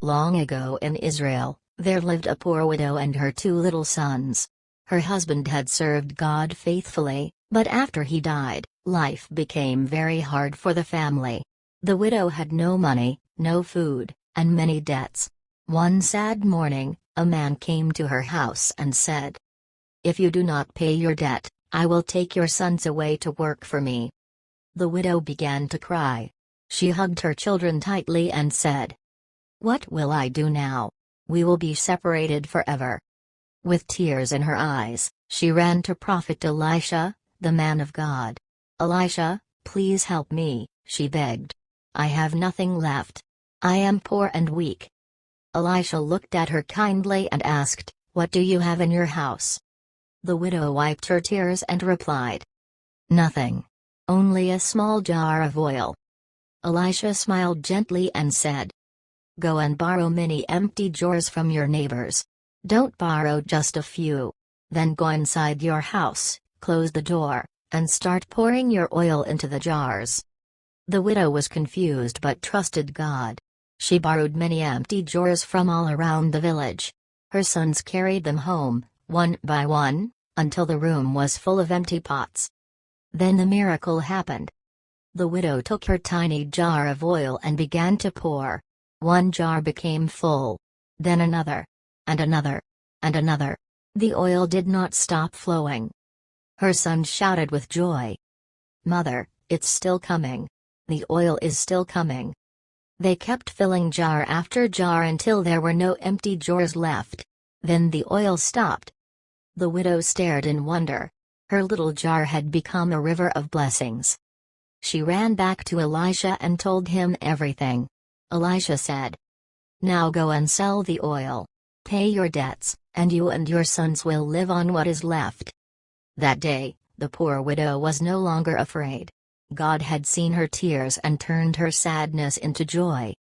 Long ago in Israel, there lived a poor widow and her two little sons. Her husband had served God faithfully, but after he died, life became very hard for the family. The widow had no money, no food, and many debts. One sad morning, a man came to her house and said, "If you do not pay your debt, I will take your sons away to work for me." The widow began to cry. She hugged her children tightly and said, "What will I do now? We will be separated forever." With tears in her eyes, she ran to Prophet Elisha, the man of God. "Elisha, please help me," she begged. "I have nothing left. I am poor and weak." Elisha looked at her kindly and asked, "What do you have in your house?" The widow wiped her tears and replied, "Nothing. Only a small jar of oil." Elisha smiled gently and said, "Go and borrow many empty jars from your neighbors. Don't borrow just a few. Then go inside your house, close the door, and start pouring your oil into the jars." The widow was confused but trusted God. She borrowed many empty jars from all around the village. Her sons carried them home, one by one, until the room was full of empty pots. Then the miracle happened. The widow took her tiny jar of oil and began to pour. One jar became full. Then another. And another. And another. The oil did not stop flowing. Her sons shouted with joy, "Mother, it's still coming. The oil is still coming." They kept filling jar after jar until there were no empty jars left. Then the oil stopped. The widow stared in wonder. Her little jar had become a river of blessings. She ran back to Elisha and told him everything. Elisha said, "Now go and sell the oil. Pay your debts, and you and your sons will live on what is left." That day, the poor widow was no longer afraid. God had seen her tears and turned her sadness into joy.